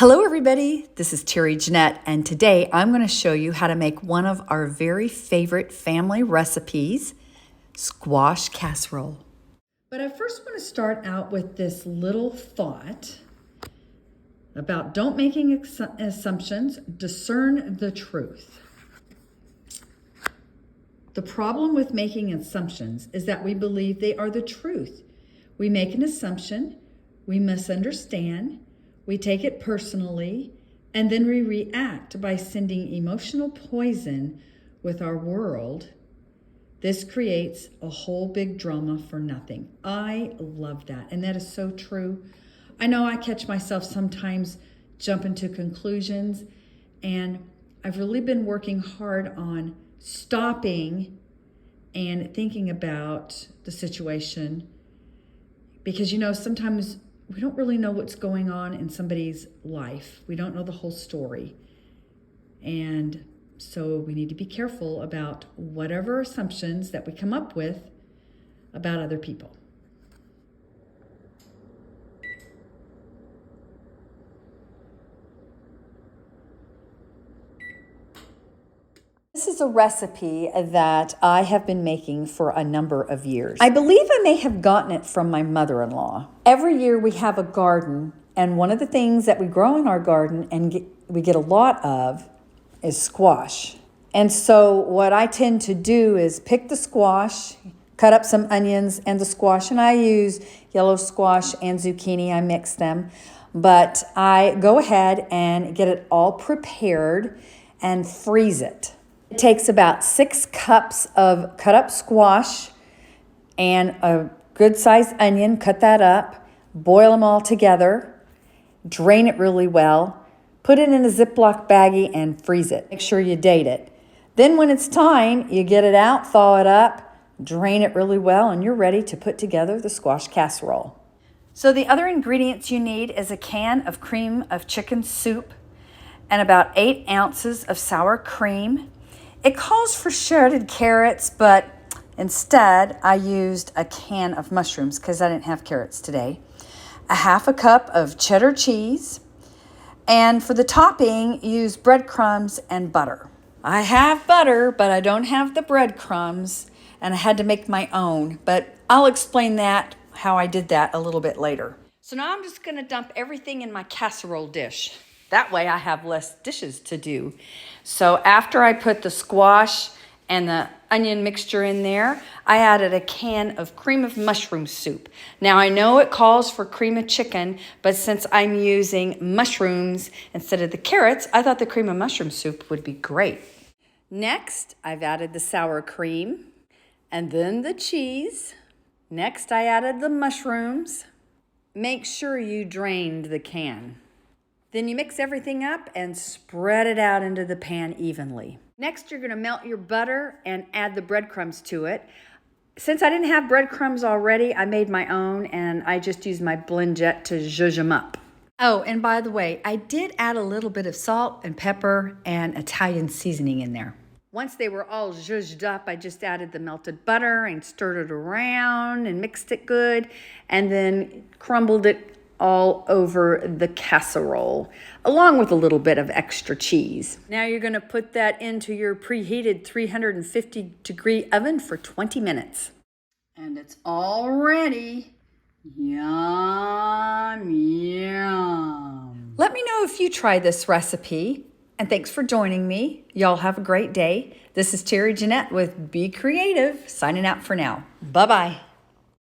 Hello everybody, this is Terry Jeanette, and today I'm going to show you how to make one of our very favorite family recipes, squash casserole. But I first want to start out with this little thought about don't making assumptions, discern the truth. The problem with making assumptions is that we believe they are the truth. We make an assumption, we misunderstand, we take it personally, and then we react by sending emotional poison with our world. This creates a whole big drama for nothing. I love that, and that is so true. I know I catch myself sometimes jumping to conclusions, and I've really been working hard on stopping and thinking about the situation because, sometimes we don't really know what's going on in somebody's life. We don't know the whole story. And so we need to be careful about whatever assumptions that we come up with about other people. This is a recipe that I have been making for a number of years. I believe I may have gotten it from my mother-in-law. Every year we have a garden, and one of the things that we grow in our garden and we get a lot of is squash. And so what I tend to do is pick the squash, cut up some onions and the squash, and I use yellow squash and zucchini. I mix them, but I go ahead and get it all prepared and freeze it. It takes about 6 cups of cut up squash and a good sized onion, cut that up, boil them all together, drain it really well, put it in a Ziploc baggie and freeze it. Make sure you date it. Then when it's time, you get it out, thaw it up, drain it really well, and you're ready to put together the squash casserole. So the other ingredients you need is a can of cream of chicken soup and about 8 ounces of sour cream. It calls for shredded carrots, but instead I used a can of mushrooms because I didn't have carrots today. A half a cup of cheddar cheese, and for the topping, use breadcrumbs and butter. I have butter, but I don't have the breadcrumbs, and I had to make my own, but I'll explain that, how I did that a little bit later. So now I'm just gonna dump everything in my casserole dish. That way I have less dishes to do. So after I put the squash and the onion mixture in there, I added a can of cream of mushroom soup. Now I know it calls for cream of chicken, but since I'm using mushrooms instead of the carrots, I thought the cream of mushroom soup would be great. Next, I've added the sour cream and then the cheese. Next, I added the mushrooms. Make sure you drained the can. Then you mix everything up and spread it out into the pan evenly. Next, you're gonna melt your butter and add the breadcrumbs to it. Since I didn't have breadcrumbs already, I made my own and I just used my blend jet to zhuzh them up. Oh, and by the way, I did add a little bit of salt and pepper and Italian seasoning in there. Once they were all zhuzhed up, I just added the melted butter and stirred it around and mixed it good and then crumbled it all over the casserole, along with a little bit of extra cheese. Now you're gonna put that into your preheated 350-degree oven for 20 minutes. And it's all ready. Yum, yum. Let me know if you try this recipe, and thanks for joining me. Y'all have a great day. This is Terry Jeanette with Be Creative, signing out for now. Bye-bye.